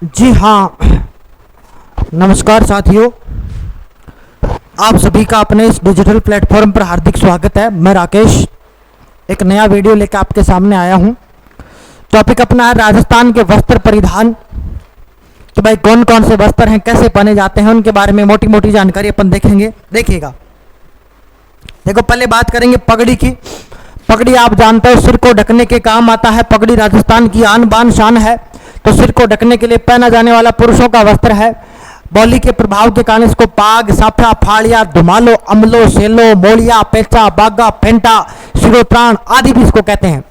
जी हाँ, नमस्कार साथियों। आप सभी का अपने इस डिजिटल प्लेटफॉर्म पर हार्दिक स्वागत है। मैं राकेश एक नया वीडियो लेकर आपके सामने आया हूँ। टॉपिक अपना है राजस्थान के वस्त्र परिधान। तो भाई कौन कौन से वस्त्र हैं, कैसे पहने जाते हैं, उनके बारे में मोटी मोटी जानकारी अपन देखेंगे। देखिएगा, देखो पहले बात करेंगे पगड़ी की। पगड़ी आप जानते हो सिर को ढकने के काम आता है। पगड़ी राजस्थान की आन बान शान है। तो सिर को ढकने के लिए पहना जाने वाला पुरुषों का वस्त्र है। बौली के प्रभाव के कारण इसको पाग, साफा, फाड़िया, धुमालो, अमलो, सेलो, मोलिया, पेचा, बागा, फेंटा, शिरोत्राण आदि भी इसको कहते हैं।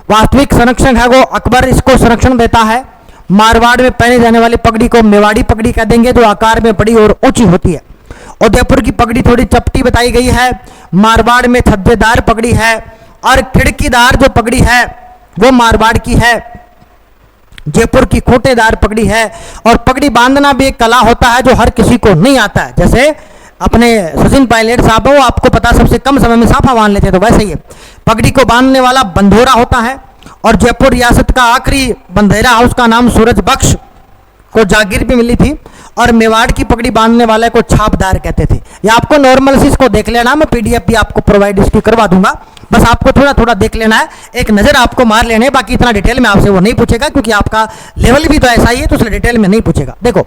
वास्तविक संरक्षण है वो अकबर इसको संरक्षण देता है। मारवाड़ में पहने जाने वाली पगड़ी को मेवाड़ी पगड़ी कह देंगे, जो आकार में बड़ी और ऊंची होती है। उदयपुर की पगड़ी थोड़ी चपटी बताई गई है। मारवाड़ में छज्जेदार पगड़ी है और खिड़कीदार जो पगड़ी है वो मारवाड़ की है। जयपुर की खोटेदार पगड़ी है। और पगड़ी बांधना भी एक कला होता है जो हर किसी को नहीं आता है। जैसे अपने सचिन पायलट साहब वो आपको पता सबसे कम समय में साफा बांध लेते हैं, तो वैसे ही पगड़ी को बांधने वाला बंधोरा होता है। और जयपुर रियासत का आखिरी बंधेरा हाउस का नाम सूरज बख्श को जागीर भी मिली थी। और मेवाड़ की पगड़ी बांधने वाले को छापदार कहते थे। या आपको नॉर्मल से इसको देख लेना, मैं पीडीएफ भी आपको प्रोवाइड इसकी करवा दूंगा, बस आपको थोड़ा थोड़ा देख लेना है, एक नजर आपको मार लेने है। बाकी इतना डिटेल में आपसे वो नहीं पूछेगा क्योंकि आपका लेवल भी तो ऐसा ही है, तो इसलिए डिटेल में नहीं पूछेगा। देखो,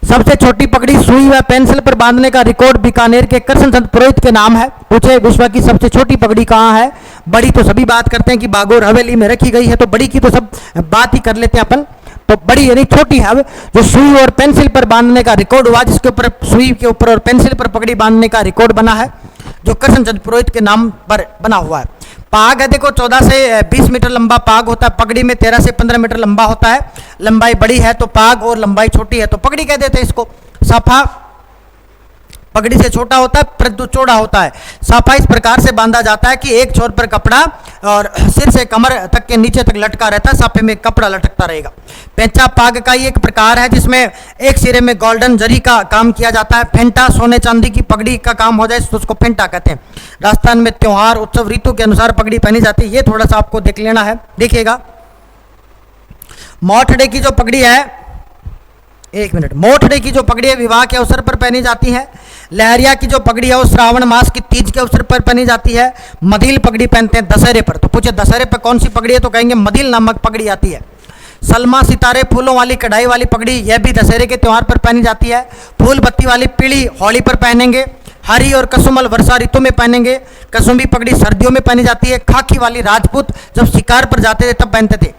सबसे छोटी पगड़ी सुई व पेंसिल पर बांधने का रिकॉर्ड बीकानेर के कृष्णचंद पुरोहित के नाम है। पूछे विश्व की सबसे छोटी पगड़ी कहाँ है? बड़ी तो सभी बात करते हैं कि बागोर हवेली में रखी गई है, तो बड़ी की तो सब बात ही कर लेते हैं अपन। तो बड़ी यानी छोटी है जो सुई और पेंसिल पर बांधने का रिकॉर्ड हुआ, जिसके ऊपर सुई के ऊपर और पेंसिल पर पगड़ी बांधने का रिकॉर्ड बना है, जो कृष्णचंद पुरोहित के नाम पर बना हुआ है। पाग है, देखो 14 से 20 मीटर लंबा पाग होता है। पगड़ी में 13 से 15 मीटर लंबा होता है। लंबाई बड़ी है तो पाग और लंबाई छोटी है तो पगड़ी कह देते हैं इसको। साफा पगड़ी से छोटा होता है परंतु चौड़ा होता है। साफा इस प्रकार से बांधा जाता है कि एक छोर पर कपड़ा और सिर से कमर तक के नीचे तक लटका रहता है। साफे में कपड़ा लटकता रहेगा। पेंचा पाग का ही एक प्रकार है जिसमें एक सिरे में गोल्डन जरी का काम किया जाता है। फेंटा सोने चांदी की पगड़ी का काम हो जाए तो उसको फेंटा कहते हैं। राजस्थान में त्योहार उत्सव ऋतु के अनुसार पगड़ी पहनी जाती है। ये थोड़ा सा आपको देख लेना है। देखिएगा, मोठड़े की जो पगड़ी है, एक मिनट, मोठड़े की जो पगड़ी है विवाह के अवसर पर पहनी जाती है। लहरिया की जो पगड़ी है वो श्रावण मास की तीज के अवसर पर पहनी जाती है। मदिल पगड़ी पहनते हैं दशहरे पर। तो पूछे दशहरे पर कौन सी पगड़ी है, तो कहेंगे मदिल नामक पगड़ी आती है। सलमा सितारे फूलों वाली कढ़ाई वाली पगड़ी, यह भी दशहरे के त्यौहार पर पहनी जाती है। फूल बत्ती वाली पीढ़ी होली पर पहनेंगे। हरी और कसुमल वर्षा ऋतु में पहनेंगे। कसुम्बी पगड़ी सर्दियों में पहनी जाती है। खाकी वाली राजपूत जब शिकार पर जाते थे तब पहनते थे।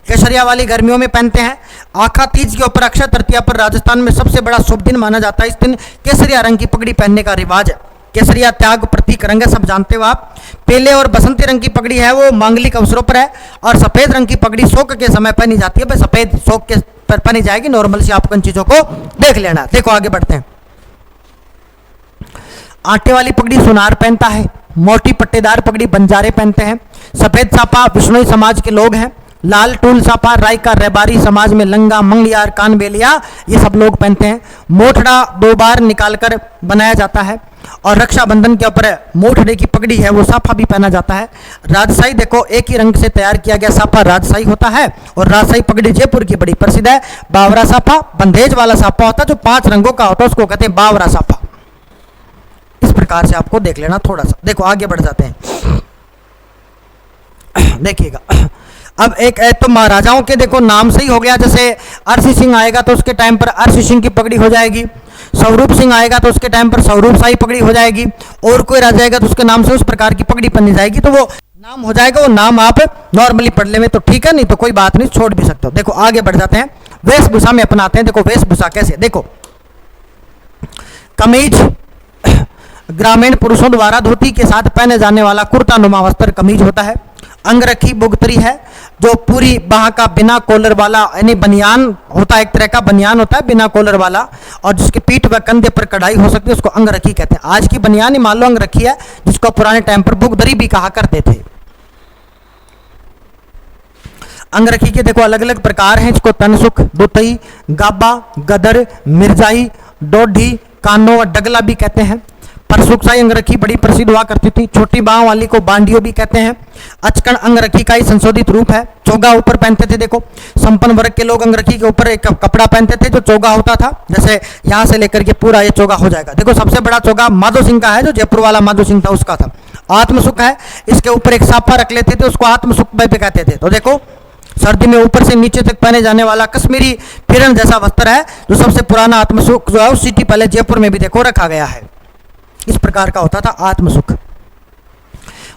केसरिया वाली गर्मियों में पहनते हैं। आखा तीज के ऊपर अक्षय तृतीया पर राजस्थान में सबसे बड़ा शुभ दिन माना जाता है। इस दिन केसरिया रंग की पगड़ी पहनने का रिवाज है। केसरिया त्याग प्रतीक रंग है, सब जानते हो आप। पीले और बसंती रंग की पगड़ी है वो मांगलिक अवसरों पर है। और सफेद रंग की पगड़ी शोक के समय पहनी जाती है। भाई सफेद शोक के पर पहनी जाएगी। नॉर्मल से आपको इन चीजों को देख लेना। देखो आगे बढ़ते हैं। आटे वाली पगड़ी सुनार पहनता है। मोटी पट्टेदार पगड़ी बंजारे पहनते हैं। सफेद साफा विष्णोई समाज के लोग हैं। लाल टूल साफा रायका रेबारी समाज में लंगा मंगलियार कानबेलिया ये सब लोग पहनते हैं। मोठड़ा 2 बार निकालकर बनाया जाता है। और रक्षाबंधन के ऊपर मोठड़े की पगड़ी है वो साफा भी पहना जाता है। राजशाही देखो एक ही रंग से तैयार किया गया साफा राजशाही होता है। और राजशाही पगड़ी जयपुर की बड़ी प्रसिद्ध है। बावरा साफा बंदेज वाला साफा होता है जो 5 रंगों का होता है, उसको कहते हैं बावरा साफा। इस प्रकार से आपको देख लेना थोड़ा सा। देखो आगे बढ़ जाते हैं। देखिएगा, अब एक तो महाराजाओं के देखो नाम से ही हो गया। जैसे अरसी सिंह आएगा तो उसके टाइम पर अरसी सिंह की पगड़ी हो जाएगी। स्वरूप सिंह आएगा तो उसके टाइम पर स्वरूप शाही पगड़ी हो जाएगी। और कोई राजा आएगा तो उसके नाम से उस प्रकार की पगड़ी पहनी जाएगी। तो वो नाम हो जाएगा, वो नाम आप नॉर्मली पढ़ ले में तो ठीक है, नहीं तो कोई बात नहीं, छोड़ भी सकते हो। देखो आगे बढ़ जाते हैं। वेशभूषा में अपनाते हैं। देखो वेशभूषा कैसे, देखो कमीज ग्रामीण पुरुषों द्वारा धोती के साथ पहने जाने वाला कुर्ता नुमा वस्त्र कमीज होता है। अंगरखी बुगतरी है जो पूरी बाह का बिना कॉलर वाला यानी बनियान होता है, एक तरह का बनियान होता है बिना कॉलर वाला, और जिसके पीठ व कंधे पर कढ़ाई हो सकती है, उसको अंगरखी कहते हैं। आज की बनियान ही मान लो अंगरखी है, जिसको पुराने टाइम पर बुगदरी भी कहा करते थे। अंगरखी के देखो अलग अलग प्रकार हैं। इसको तनसुख, दुतई, गाबा, गदर, मिर्जाई, डोडी, कानो और डगला भी कहते हैं। परसुकसाई अंगरखी बड़ी प्रसिद्ध हुआ करती थी। छोटी बाह वाली को बांडियो भी कहते हैं। अचकन अंगरखी का ही संशोधित रूप है। चोगा ऊपर पहनते थे। देखो संपन्न वर्ग के लोग अंगरखी के ऊपर एक कपड़ा पहनते थे जो चोगा होता था, जैसे यहाँ से लेकर के पूरा ये चोगा हो जाएगा। देखो सबसे बड़ा चोगा माधो सिंह का है, जो जयपुर वाला माधो सिंह था उसका था। आत्मसुख है, इसके ऊपर एक साफा रख लेते थे, उसको आत्मसुख पे कहते थे। तो देखो सर्दी में ऊपर से नीचे तक पहने जाने वाला कश्मीरी फिरन जैसा वस्त्र है, जो सबसे पुराना आत्मसुख जो है उस सिटी पहले जयपुर में भी देखो रखा गया है। इस प्रकार का होता था आत्मसुख।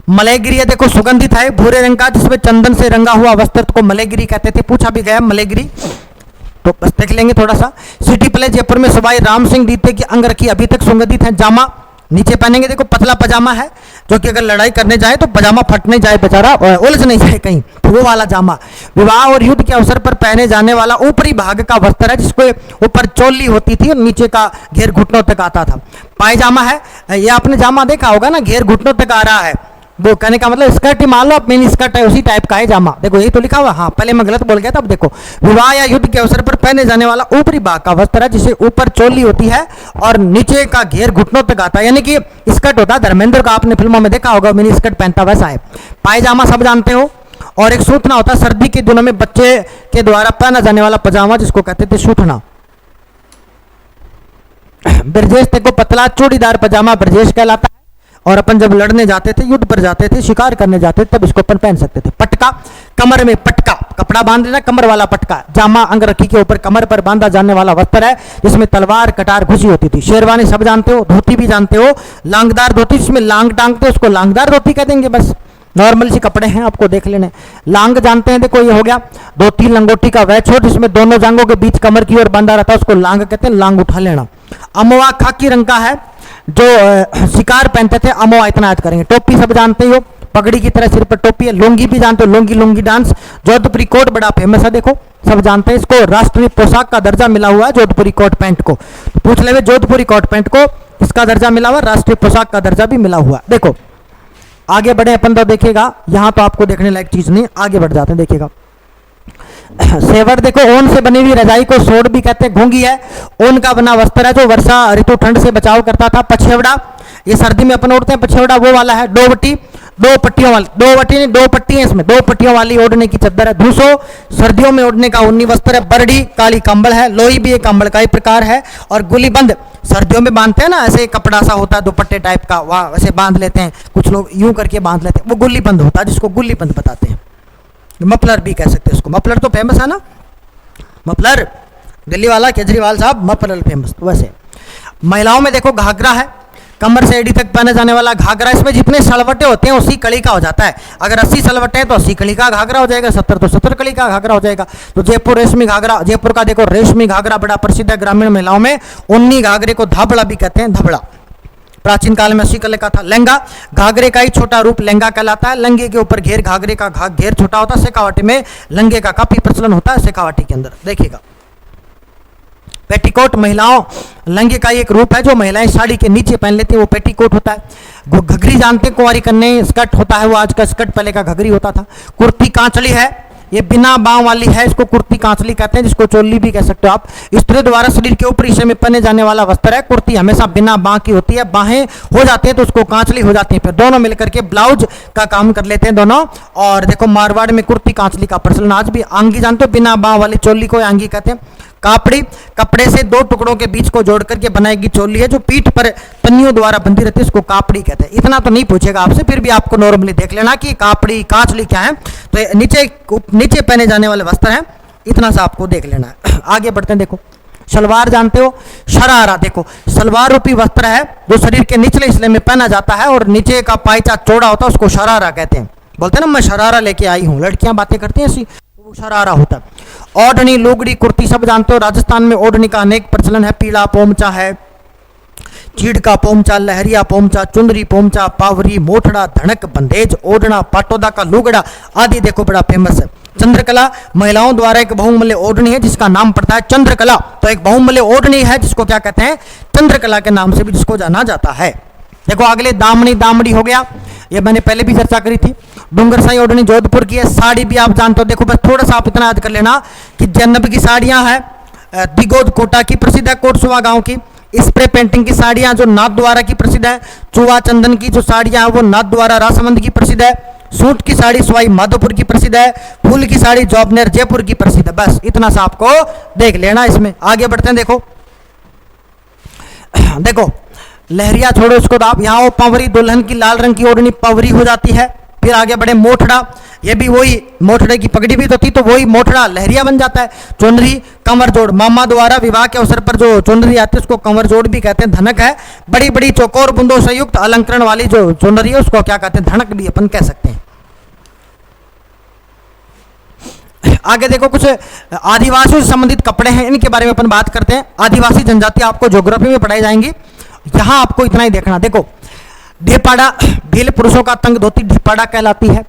मलयगिरी है, देखो सुगंधित है, भूरे रंग का, जिसमें चंदन से रंगा हुआ वस्त्र को मलयगिरी कहते थे। पूछा भी गया मलयगिरी, तो बस देख लेंगे थोड़ा सा। सिटी प्लेस जयपुर में सवाई राम सिंह द्वितीय की अंगरखी अभी तक सुगंधित है। जामा नीचे पहनेंगे, देखो पतला पजामा है, जो कि अगर लड़ाई करने जाए तो पजामा फट नहीं जाए, बेचारा उलझ नहीं जाए कहीं, तो वो वाला जामा। विवाह और युद्ध के अवसर पर पहने जाने वाला ऊपरी भाग का वस्त्र है, जिसको ऊपर चोली होती थी और नीचे का घेर घुटनों तक आता था। पायजामा है, ये आपने जामा देखा होगा ना, घेर घुटनों तक आ रहा है। वो कहने का मतलब स्कर्ट ही मान लो, मिनी स्कर्ट है, उसी टाइप का है जामा। देखो यही तो लिखा हुआ, हाँ पहले मैं गलत बोल गया था। अब देखो विवाह या युद्ध के अवसर पर पहने जाने वाला ऊपरी भाग का वस्त्र है, जिसे ऊपर चोली होती है और नीचे का घेर घुटनों तक आता है, यानी कि स्कर्ट होता है। धर्मेंद्र का आपने फिल्मों में देखा होगा, मिनी स्कर्ट पहनता वैसा है। पायजामा सब जानते हो। और एक सूथना होता है, सर्दी के दिनों में बच्चे के द्वारा पहना जाने वाला पजामा, जिसको कहते थे सूथना। ब्रजेश देखो पतला चूड़ीदार पजामा ब्रजेश कहलाता है। और अपन जब लड़ने जाते थे, युद्ध पर जाते थे, शिकार करने जाते थे, तब इसको अपन पहन सकते थे। पटका, कमर में पटका, कपड़ा बांध लेना, कमर वाला पटका। जामा अंगरखी के ऊपर कमर पर बांधा जाने वाला वस्त्र है, जिसमें तलवार कटार घुसी होती थी। शेरवानी सब जानते हो, धोती भी जानते हो, लांगदार धोती जिसमें लांग टांगते हैं, उसको लांगदार धोती कह देंगे। बस नॉर्मल सी कपड़े हैं, आपको देख लेने। लांग जानते हैं, देखो ये हो गया धोती लंगोटी का वह छोर, जिसमें दोनों जांघों के बीच कमर की ओर बांधा रहता है, उसको लांग कहते हैं, लांग उठा लेना। अमवा खाकी रंग का है, जो शिकार पहनते थे, अमवा इतना याद करेंगे। टोपी सब जानते हो, पगड़ी की तरह सिर पर टोपी है। लुंगी भी जानते हो, लुंगी लुंगी डांस। जोधपुरी कोट बड़ा फेमस है, देखो सब जानते हैं इसको, राष्ट्रीय पोशाक का दर्जा मिला हुआ है जोधपुरी कोट पैंट को। तो पूछ ले जोधपुरी कोट पैंट को इसका दर्जा मिला हुआ, राष्ट्रीय पोशाक का दर्जा भी मिला हुआ। देखो आगे बढ़े अपन तो देखिएगा, यहाँ तो आपको देखने लायक चीज नहीं, आगे बढ़ जाते हैं, देखिएगा। सेवर देखो, ऊन से बनी हुई रजाई को सोड़ भी कहते हैं। घोंगी है, ऊन का बना वस्त्र है, जो वर्षा ऋतु ठंड से बचाव करता था। पछेवड़ा, ये सर्दी में अपन ओढ़ते हैं, पछेवड़ा वो वाला है। डोवटी, दो पट्टियों वाली, दो पट्टी है इसमें, दो पट्टियों वाली ओढ़ने की चद्दर है। धूसो, सर्दियों में ओढ़ने का ऊनी वस्त्र है। बरड़ी, काली कंबल है। लोई भी एक कंबल का ही प्रकार है। और गुलीबंद, सर्दियों में बांधते हैं ना, ऐसे कपड़ा सा होता है दुपट्टे टाइप का, वहाँ वैसे बांध लेते हैं, कुछ लोग यूं करके बांध लेते हैं, वो गुल्लीबंद होता है, जिसको गुल्लीबंद बताते हैं। मफलर भी कह सकते हैं इसको, मफलर तो फेमस है ना, मफलर दिल्ली वाला केजरीवाल साहब, मफलर फेमस। तो वैसे महिलाओं में देखो घाघरा है, कमर से एड़ी तक पहने जाने वाला घाघरा। इसमें जितने सलवटे होते हैं उसी कड़ी का हो जाता है। अगर 80 सलवटे हैं तो 80 कड़ी का घाघरा हो जाएगा, 70 तो 70 कड़ी का घाघरा हो जाएगा। तो जयपुर रेशमी घाघरा, जयपुर का देखो रेशमी घाघरा बड़ा प्रसिद्ध है ग्रामीण महिलाओं में। उन्नी घाघरे को धाबड़ा भी कहते हैं, धबड़ा। प्राचीन काल में 80 कले का था। लहंगा, घाघरे का ही छोटा रूप लहंगा कहलाता है। लहंगे के ऊपर घेर, घाघरे का घेर छोटा होता है। शेखावाटी में लहंगे का काफी प्रचलन होता है, शेखावाटी के अंदर देखिएगा। पेटीकोट, महिलाओं लहंगे का एक रूप है, जो महिलाएं साड़ी के नीचे पहन लेती हैं, वो पेटीकोट होता है। घघरी जानते हैं, कुंवारी कन्या स्कर्ट होता है, वो आज का स्कर्ट पहले का घघरी होता था। कुर्ती कांचली है, ये बिना बाँह वाली है, इसको कुर्ती कांचली कहते हैं, जिसको चोली भी कह सकते हो आप। स्त्री द्वारा शरीर के ऊपरी हिस्से में पहने जाने वाला वस्त्र है। कुर्ती हमेशा बिना बाँह की होती है, बाहें हो जाती है तो उसको कांचली हो जाती है, फिर दोनों मिलकर के ब्लाउज का काम कर लेते हैं दोनों। और देखो मारवाड़ में कुर्ती कांचली का प्रचलन आज भी। आंगी जानते हो, बिना बाँह वाली चोली को आंगी कहते हैं। कापड़ी, कपड़े से दो टुकड़ों के बीच को जोड़ करके बनाई गई चोली है, जो पीठ पर पन्नियों द्वारा बंधी रहती है, इसको कापड़ी कहते हैं। इतना तो नहीं पूछेगा आपसे, फिर भी आपको नॉर्मली देख लेना कि कापड़ी कांचली क्या है। तो नीचे पहने जाने वाले वस्त्र हैं, इतना सा आपको देख लेना है। आगे बढ़ते हैं, देखो सलवार जानते हो, शरारा देखो सलवार रूपी वस्त्र है, जो शरीर के निचले हिस्से में पहना जाता है और नीचे का पायचा चौड़ा होता है, उसको शरारा कहते हैं। बोलते हैं ना मैं शरारा लेके आई हूँ, लड़कियां बातें करती हैं ऐसी, वो शरारा होता है। ओढ़नी, लुगड़ी, कुर्ती सब जानते हो। राजस्थान में ओढ़नी का अनेक प्रचलन है। पीला पोमचा है, चीड़ का पोमचा, लहरिया पोमचा, चुंदरी पोमचा, पावरी, मोठड़ा, धड़क, बंदेज, ओढ़ना, पाटोदा का लुगड़ा आदि देखो बड़ा फेमस है। चंद्रकला, महिलाओं द्वारा एक बहुमूल्य ओढ़नी है, जिसका नाम पड़ता है चंद्रकला। तो एक बहुमूल्य ओढ़नी है जिसको क्या कहते हैं, चंद्रकला के नाम से भी जिसको जाना जाता है। देखो अगले दामनी, दामड़ी हो गया, ये मैंने पहले भी चर्चा करी थी। डूंगरसाई ओढ़नी जोधपुर की है। साड़ी भी आप जानते हो, देखो बस थोड़ा सा आप इतना याद कर लेना कि जन्नब की साड़ियां हैं, दिगोद कोटा की प्रसिद्ध है, कोटसुआ गांव की। स्प्रे पेंटिंग की साड़ियां जो नाथ द्वारा की प्रसिद्ध है। चूहा चंदन की जो साड़ियां हैं वो नाथ द्वारा राजसमंद की प्रसिद्ध है। सूट की साड़ी सवाई माधोपुर की प्रसिद्ध है। फूल की साड़ी जौबनेर जयपुर की प्रसिद्ध है। बस इतना सा आपको देख लेना। इसमें आगे बढ़ते हैं। देखो देखो लहरिया छोड़ो इसको, तो आप यहाँ पवरी दुल्हन की लाल रंग की ओढ़नी पवरी हो जाती है। फिर आगे बढ़े मोठड़ा, ये भी वही मोठड़े की पगड़ी भी तो थी, तो वही मोठड़ा लहरिया बन जाता है। चुनरी कमर जोड़, मामा द्वारा विवाह के अवसर पर जो चुनरी आती है उसको कमर जोड़ भी कहते हैं। धनक है बड़ी बड़ी चौकोर बुंदों से युक्त अलंकरण वाली जो चुनरी है उसको क्या कहते हैं, धनक भी अपन कह सकते हैं। आगे देखो कुछ आदिवासियों से संबंधित कपड़े हैं, इनके बारे में अपन बात करते हैं। आदिवासी जनजाति आपको ज्योग्राफी में पढ़ाई जाएंगी, यहां आपको इतना ही देखना। देखो ढेपाड़ा भील पुरुषों का तंग धोती ढेपाड़ा कहलाती है।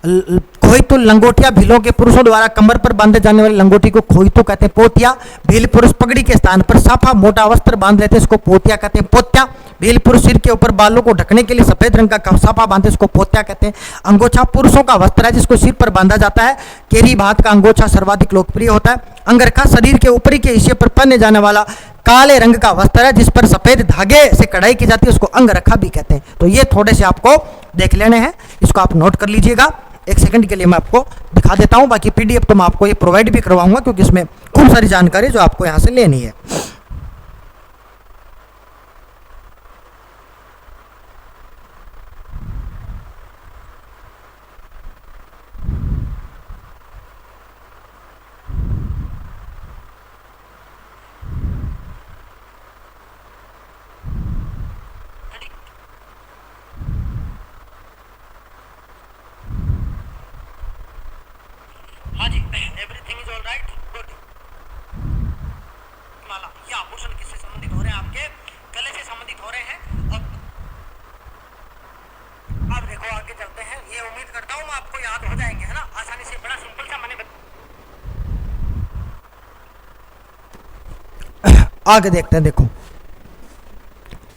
खोईतु लंगोटिया भीलों के पुरुषों द्वारा कमर पर बांधे जाने वाली लंगोटी को खोईतु कहते हैं। पोतिया भील पुरुष पगड़ी के स्थान पर साफा मोटा वस्त्र बांध लेते हैं, इसको पोतिया कहते हैं। पोत्या भील पुरुष सिर के ऊपर बालों को ढकने के लिए सफेद रंग का साफा बांधते, इसको पोत्या कहते हैं। अंगोछा पुरुषों का वस्त्र है जिसको सिर पर बांधा जाता है। केरी भात का अंगोछा सर्वाधिक लोकप्रिय होता है। अंगरखा शरीर के ऊपरी के हिस्से पर पहने जाने वाला काले रंग का वस्त्र है जिस पर सफेद धागे से कढ़ाई की जाती है, उसको अंगरखा भी कहते हैं। तो ये थोड़े से आपको देख लेने हैं, इसको आप नोट कर लीजिएगा। एक सेकंड के लिए मैं आपको दिखा देता हूं, बाकी पीडीएफ तो मैं आपको ये प्रोवाइड भी करवाऊंगा क्योंकि इसमें खूब सारी जानकारी जो आपको यहां से लेनी है। हाँ जी, everything is all right, good. माला ये आभूषण किससे संबंधित हो रहे हैं, आपके गले से संबंधित हो रहे हैं। और अब देखो आगे चलते हैं, ये उम्मीद करता हूँ मैं आपको याद हो जाएंगे, है ना, आसानी से। बड़ा सिंपल सा मैंने आगे देखते हैं। देखो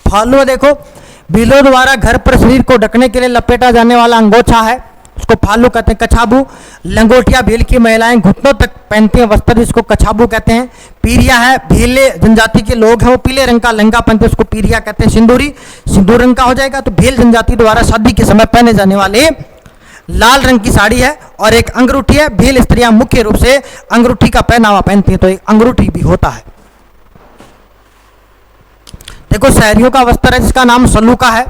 फालू, देखो भीलों द्वारा घर पर शरीर को ढकने के लिए लपेटा जाने वाला अंगोछा है, उसको फालू कहते हैं। कछाबू लंगोटिया भील की महिलाएं घुटनों तक पहनती हैं वस्त्र, इसको कछाबू कहते हैं। पीरिया है भीले जनजाति के लोग हैं वो पीले रंग का लहंगा पहनते हैं, उसको पीरिया कहते हैं। सिंदूरी सिंदूर रंग का हो जाएगा। तो भील जनजाति द्वारा शादी के समय पहने जाने वाले लाल रंग की साड़ी है। और एक अंगरूठी है, भील स्त्रियां मुख्य रूप से अंगरूठी का पहनावा पहनती हैं, तो एक अंगरूठी भी होता है। देखो शहरियों का वस्त्र है जिसका नाम सलूका है।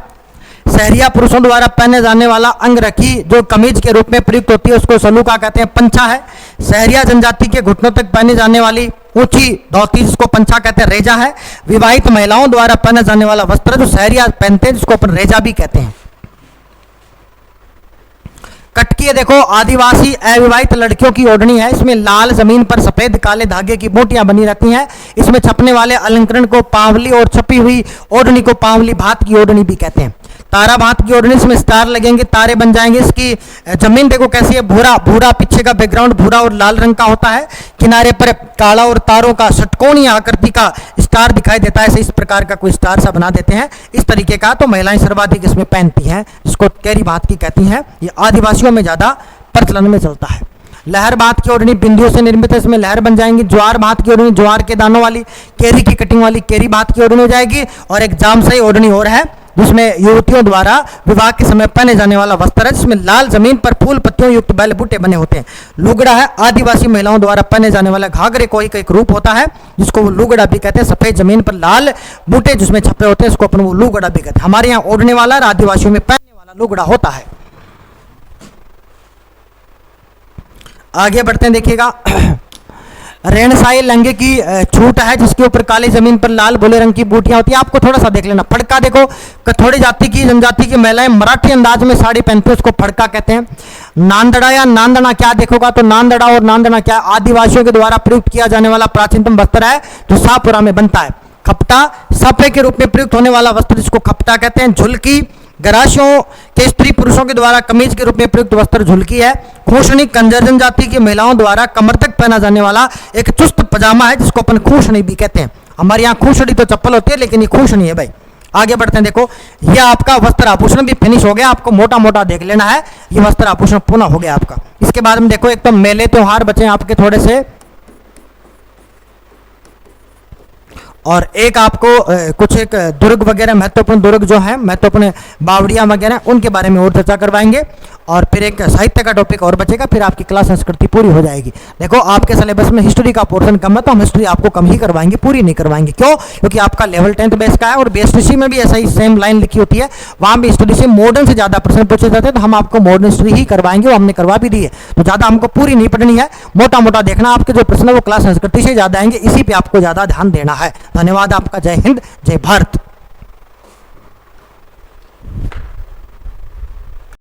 शहरिया पुरुषों द्वारा पहने जाने वाला अंगरखी जो कमीज के रूप में प्रयुक्त होती है उसको सलूका कहते हैं। पंछा है शहरिया जनजाति के घुटनों तक पहने जाने वाली ऊंची धोती जिसको पंछा कहते हैं। रेजा है विवाहित महिलाओं द्वारा पहने जाने वाला वस्त्र जो शहरिया पहनते हैं जिसको अपन रेजा भी कहते हैं। कटकी है, देखो आदिवासी अविवाहित लड़कियों की ओढ़नी है, इसमें लाल जमीन पर सफेद काले धागे की बूटियां बनी रहती हैं। इसमें छपने वाले अलंकरण को पावली और छपी हुई ओढ़नी को पावली भात की ओढ़नी भी कहते हैं। तारा भात की ओढ़नी, इसमें स्टार लगेंगे, तारे बन जाएंगे। इसकी जमीन देखो कैसी है, भूरा भूरा, पीछे का बैकग्राउंड भूरा और लाल रंग का होता है। किनारे पर काला और तारों का षटकोणीय आकृति का स्टार दिखाई देता है, इस प्रकार का कोई स्टार सा बना देते हैं इस तरीके का। तो महिलाएं सर्वाधिक इसमें पहनती हैं, जिसको कैरी भात की कहती हैं। ये आदिवासियों में ज्यादा प्रचलन में चलता है। लहर भात की ओढ़नी बिंदियों से निर्मित है, इसमें लहर बन जाएंगी। ज्वार भात की ओढ़नी ज्वार के दानों वाली केरी की कटिंग वाली केरी भात की ओढ़नी हो जाएगी। और एक जामसई ओढ़नी और है जिसमें युवतियों द्वारा विवाह के समय पहने जाने वाला वस्त्र है, जिसमें लाल जमीन पर फूल पत्तियों युक्त बैल बूटे बने होते हैं। लुगड़ा है आदिवासी महिलाओं द्वारा पहने जाने वाला घाघरे कोई का एक रूप होता है जिसको वो लुगड़ा भी कहते हैं। सफेद जमीन पर लाल बूटे जिसमें छपे होते हैं इसको अपन वो लुगड़ा भी कहते हैं। हमारे यहाँ ओढ़ने वाला और आदिवासियों में पहनने वाला लुगड़ा होता है। आगे बढ़ते हैं, देखिएगा रेणसाई लंगे की छूट है जिसके ऊपर काली जमीन पर लाल भूले रंग की बूटियां होती है। आपको थोड़ा सा देख लेना। फड़का देखो कथोड़ी जाति की जनजाति की महिलाएं मराठी अंदाज में साड़ी पहनती है, उसको फड़का कहते हैं। नांदड़ा या नांदना क्या देखोगा तो नांदड़ा और नांदना क्या आदिवासियों के द्वारा प्रयुक्त किया जाने वाला प्राचीनतम वस्त्र है जो शाहपुरा में बनता है। खपटा सफे के रूप में प्रयुक्त होने वाला वस्त्र जिसको खपटा कहते हैं। झुलकी गरासियों के स्त्री पुरुषों के द्वारा कमीज के रूप में प्रयुक्त वस्त्र झुलकी है। खूशनी कंजर जनजाति की महिलाओं द्वारा कमर तक पहना जाने वाला एक चुस्त पजामा है जिसको अपन खूशनी भी कहते हैं। हमारे यहाँ खूशनी तो चप्पल होती है लेकिन ये खूशनी है भाई। आगे बढ़ते हैं, देखो ये आपका वस्त्र आभूषण भी फिनिश हो गया, आपको मोटा मोटा देख लेना है। ये वस्त्र आभूषण पूर्ण हो गया आपका। इसके बाद में देखो एक तो मेले त्योहार बचे आपके थोड़े से, और एक आपको कुछ एक दुर्ग वगैरह महत्वपूर्ण दुर्ग जो है महत्वपूर्ण बावड़ियाँ वगैरह उनके बारे में और चर्चा करवाएंगे। और फिर एक साहित्य का टॉपिक और बचेगा, फिर आपकी क्लास संस्कृति पूरी हो जाएगी। देखो आपके सिलेबस में हिस्ट्री का पोर्शन कम है तो हम हिस्ट्री आपको कम ही करवाएंगे, पूरी नहीं करवाएंगे। क्यों? क्योंकि आपका लेवल 10th बेस का है और बीएसटीसी में भी ऐसा ही सेम लाइन लिखी होती है, वहाँ भी हिस्ट्री से मॉडर्न से ज़्यादा प्रश्न पूछे जाते हैं, तो हम आपको मॉडर्न हिस्ट्री ही करवाएंगे, वो हमने करवा भी दी है। तो ज़्यादा हमको पूरी नहीं पढ़नी है, मोटा मोटा देखना, आपके जो प्रश्न है वो क्लास संस्कृति से ज़्यादा आएंगे, इसी पर आपको ज़्यादा ध्यान देना है। धन्यवाद आपका। जय हिंद, जय भारत।